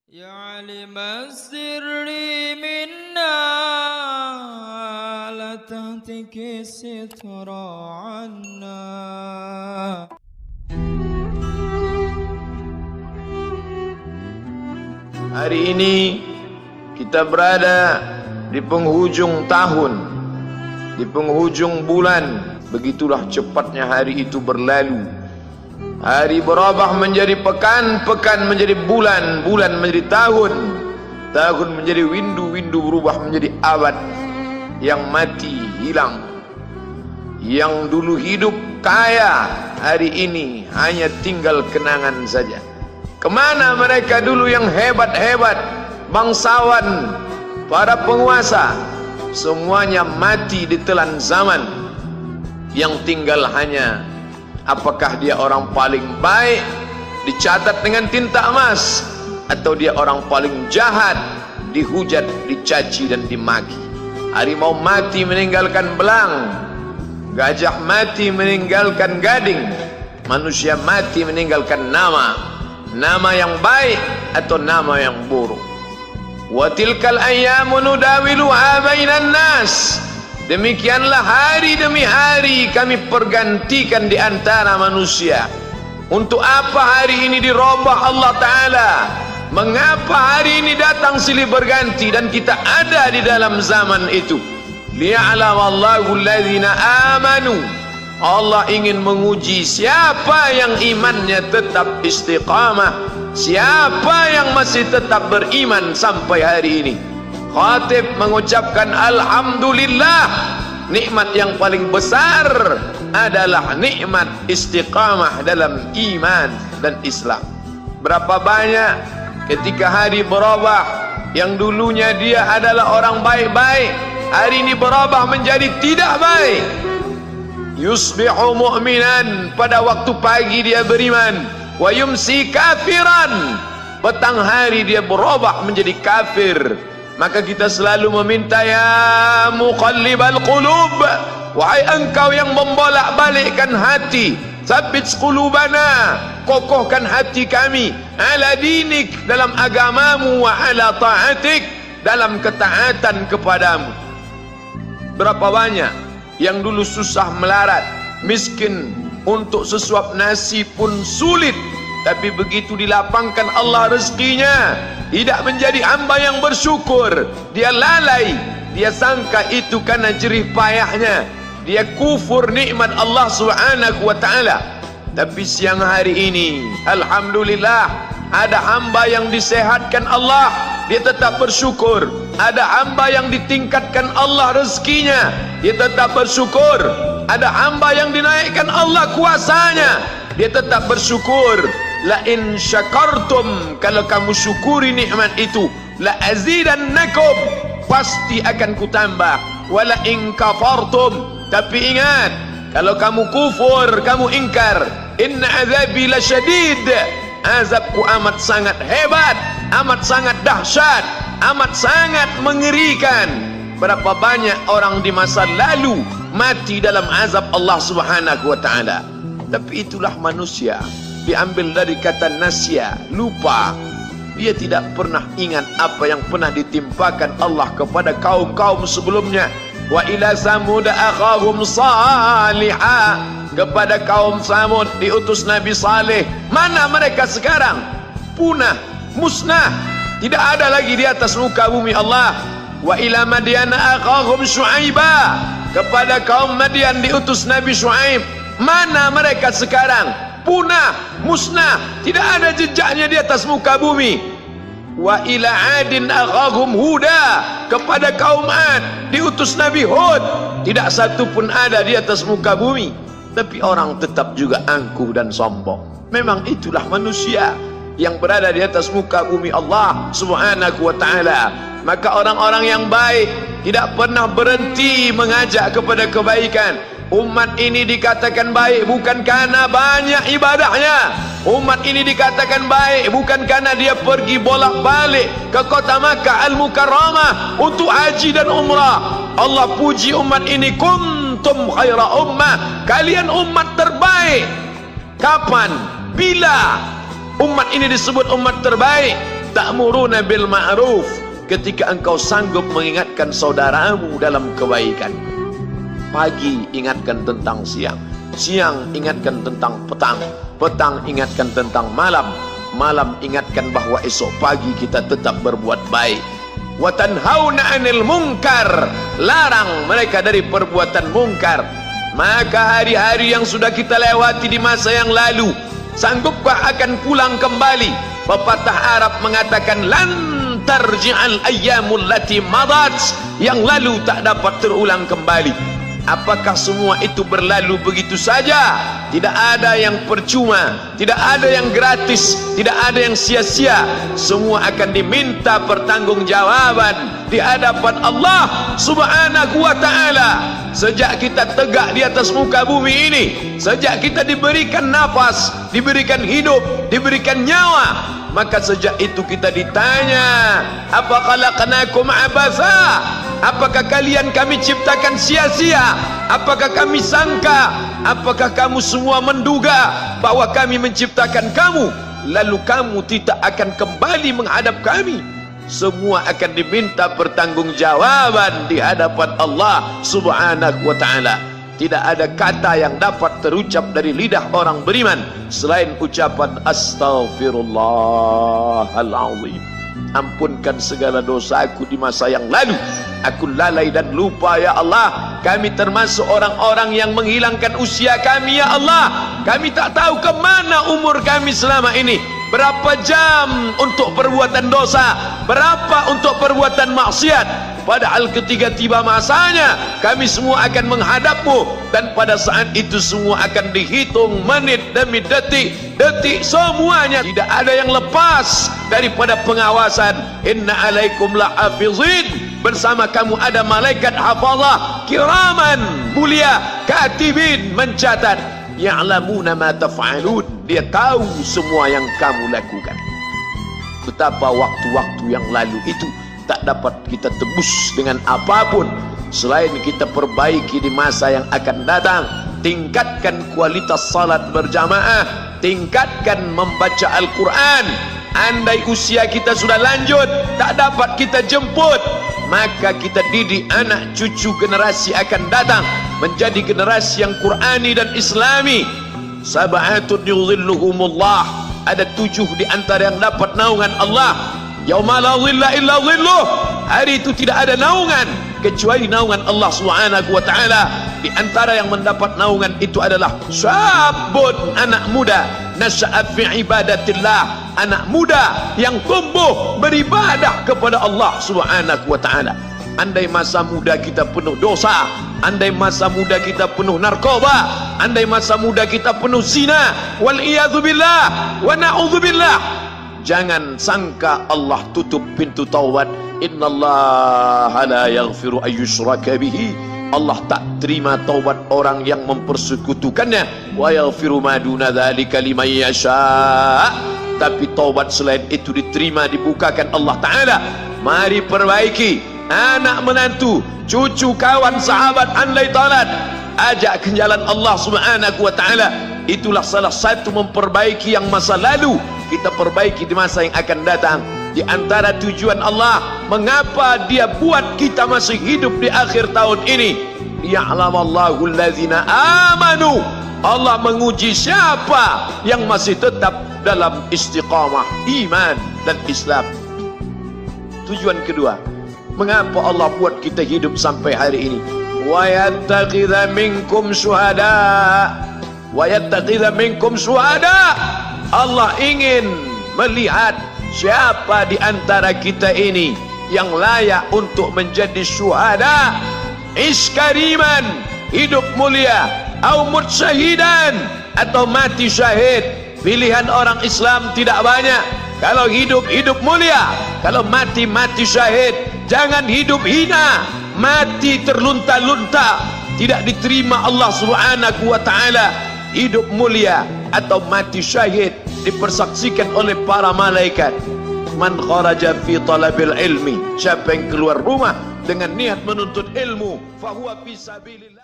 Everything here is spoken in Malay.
يا عالم السر منا لا تهتك الستر عنا. Hari ini kita berada di penghujung tahun, di penghujung bulan. Begitulah cepatnya hari itu berlalu. Hari berubah menjadi pekan, pekan menjadi bulan, bulan menjadi tahun, tahun menjadi windu, windu berubah menjadi abad. Yang mati hilang, yang dulu hidup kaya hari ini hanya tinggal kenangan saja. Kemana mereka dulu yang hebat-hebat, bangsawan, para penguasa? Semuanya mati ditelan zaman. Yang tinggal hanya apakah dia orang paling baik, dicatat dengan tinta emas, atau dia orang paling jahat, dihujat, dicaci dan dimaki. Harimau mati meninggalkan belang, gajah mati meninggalkan gading, manusia mati meninggalkan nama, nama yang baik atau nama yang buruk. Wa tilkal ayyamu nudawiluha bainan nas. Demikianlah hari demi hari kami pergantikan di antara manusia. Untuk apa hari ini dirubah Allah Ta'ala? Mengapa hari ini datang silih berganti dan kita ada di dalam zaman itu? Liya'lamallahu alladhina amanu. Allah ingin menguji siapa yang imannya tetap istiqamah, siapa yang masih tetap beriman sampai hari ini. Khatib mengucapkan alhamdulillah, nikmat yang paling besar adalah nikmat istiqamah dalam iman dan Islam. Berapa banyak ketika hari berubah, yang dulunya dia adalah orang baik-baik, hari ini berubah menjadi tidak baik. Yusbihu mu'minan, pada waktu pagi dia beriman, wa yumsi kafiran, petang hari dia berubah menjadi kafir. Maka kita selalu meminta, ya muqallibal qulub, wahai engkau yang membolak-balikkan hati, tsabbit qulubana, kokohkan hati kami, ala dinik, dalam agamamu, wa ala ta'atik, dalam ketaatan kepadamu. Berapa banyak yang dulu susah melarat, miskin, untuk sesuap nasi pun sulit, tapi begitu dilapangkan Allah rezekinya, tidak menjadi hamba yang bersyukur. Dia lalai, dia sangka itu karena jerih payahnya, dia kufur nikmat Allah Subhanahu wa ta'ala. Tapi siang hari ini alhamdulillah, ada hamba yang disehatkan Allah, dia tetap bersyukur. Ada hamba yang ditingkatkan Allah rezekinya, dia tetap bersyukur. Ada hamba yang dinaikkan Allah kuasanya, dia tetap bersyukur. La in syakartum, kalau kamu syukuri nikmat itu, la azidannakum, pasti akan kutambah. Wala in kafartum, tapi ingat, kalau kamu kufur, kamu ingkar, inna azabi lasyadid, azabku amat sangat hebat, amat sangat dahsyat, amat sangat mengerikan. Berapa banyak orang di masa lalu mati dalam azab Allah Subhanahu wa ta'ala. Tapi itulah manusia, diambil dari kata nasya, lupa. Dia tidak pernah ingat apa yang pernah ditimpakan Allah kepada kaum-kaum sebelumnya. Wa ila samud akhahum salihah, kepada kaum Samud diutus Nabi Saleh. Mana mereka sekarang? Punah, musnah, tidak ada lagi di atas muka bumi Allah. Wa ila madyana akhahum syuaiba, kepada kaum Madian diutus Nabi Syuaib. Mana mereka sekarang? Punah, musnah, tidak ada jejaknya di atas muka bumi. Wa ila adin akhahum huda, kepada kaum Ad diutus Nabi Hud. Tidak satu pun ada di atas muka bumi. Tapi orang tetap juga angkuh dan sombong. Memang itulah manusia yang berada di atas muka bumi Allah Subhanahu wa ta'ala. Maka orang-orang yang baik tidak pernah berhenti mengajak kepada kebaikan. Umat ini dikatakan baik bukan karena banyak ibadahnya. Umat ini dikatakan baik bukan karena dia pergi bolak-balik ke kota Makkah Al-Mukarramah untuk haji dan umrah. Allah puji umat ini, kuntum khaira ummah, kalian umat terbaik. Kapan? Bila umat ini disebut umat terbaik? ta'muruna bil ma'ruf, ketika engkau sanggup mengingatkan saudaramu dalam kebaikan. Pagi ingatkan tentang siang, siang ingatkan tentang petang, petang ingatkan tentang malam, malam ingatkan bahwa esok pagi kita tetap berbuat baik. Wa tanhauna 'anil munkar, larang mereka dari perbuatan mungkar. Maka hari-hari yang sudah kita lewati di masa yang lalu, sanggupkah akan pulang kembali? Pepatah Arab mengatakan lan tarji'al ayyamul lati madat, yang lalu tak dapat terulang kembali. Apakah semua itu berlalu begitu saja? Tidak ada yang percuma, tidak ada yang gratis, tidak ada yang sia-sia. Semua akan diminta pertanggungjawaban di hadapan Allah Subhanahu wa ta'ala. Sejak kita tegak di atas muka bumi ini, sejak kita diberikan nafas, diberikan hidup, diberikan nyawa, maka sejak itu kita ditanya, apa khalaqnakum abatha? Apakah kalian kami ciptakan sia-sia? Apakah kami sangka? Apakah kamu semua menduga bahwa kami menciptakan kamu lalu kamu tidak akan kembali menghadap kami? Semua akan diminta pertanggungjawaban di hadapan Allah Subhanahu wa ta'ala. Tidak ada kata yang dapat terucap dari lidah orang beriman selain ucapan astaghfirullahalazim. Ampunkan segala dosaku di masa yang lalu. Aku lalai dan lupa ya Allah. Kami termasuk orang-orang yang menghilangkan usia kami ya Allah. Kami tak tahu ke mana umur kami selama ini. Berapa jam untuk perbuatan dosa, berapa untuk perbuatan maksiat. Padahal ketika tiba masanya, kami semua akan menghadapmu, dan pada saat itu semua akan dihitung menit demi detik, detik semuanya. Tidak ada yang lepas daripada pengawasan. Inna alaikum lahafizin, bersama kamu ada malaikat hafazah kiraman mulia, katibin mencatat, ya'lamuna ma taf'alun, dia tahu semua yang kamu lakukan. Betapa waktu-waktu yang lalu itu tak dapat kita tebus dengan apapun selain kita perbaiki di masa yang akan datang. Tingkatkan kualitas salat berjamaah, tingkatkan membaca Al-Quran. Andai usia kita sudah lanjut, tak dapat kita jemput, maka kita didik anak cucu generasi akan datang menjadi generasi yang Qurani dan Islami. Sab'atun yudhilluhumullah, ada 7 di antara yang dapat naungan Allah. Yauma la dhilla illa dhilluh, hari itu tidak ada naungan kecuali naungan Allah Subhanahu wa ta'ala. Di antara yang mendapat naungan itu adalah syabun, anak muda, nasya'at fi ibadatillah, anak muda yang tumbuh beribadah kepada Allah Subhanahu wa ta'ala. Andai masa muda kita penuh dosa, andai masa muda kita penuh narkoba, andai masa muda kita penuh zina, wal iyadzubillah wa na'udzubillah, jangan sangka Allah tutup pintu taubat. Innallaha la yaghfiru ayyushraka bihi, Allah tak terima taubat orang yang mempersekutukannya. Wa yaghfiru ma duna dzalika liman yasha, tapi taubat selain itu diterima, dibukakan Allah Ta'ala. Mari perbaiki anak menantu, cucu, kawan, sahabat, andai talat, ajak ke jalan Allah Subhanahu wa ta'ala. Itulah salah satu memperbaiki yang masa lalu, kita perbaiki di masa yang akan datang. Di antara tujuan Allah mengapa dia buat kita masih hidup di akhir tahun ini, ya'lamallahu allazina amanu, Allah menguji siapa yang masih tetap dalam istiqamah iman dan Islam. Tujuan kedua, mengapa Allah buat kita hidup sampai hari ini? Wa yattakhidha minkum syuhada, wa yattakhidha minkum syuhada, Allah ingin melihat siapa di antara kita ini yang layak untuk menjadi syuhada. Iskariman, hidup mulia, au mutsyahidan, atau mati syahid. Pilihan orang Islam tidak banyak. Kalau hidup, hidup mulia. Kalau mati, mati syahid. Jangan hidup hina, mati terlunta-lunta, tidak diterima Allah Subhanahu wa ta'ala. Hidup mulia atau mati syahid dipersaksikan oleh para malaikat. Man kharaja fi talabil ilmi, siapa yang keluar rumah dengan niat menuntut ilmu, fahuwa fi sabilillah.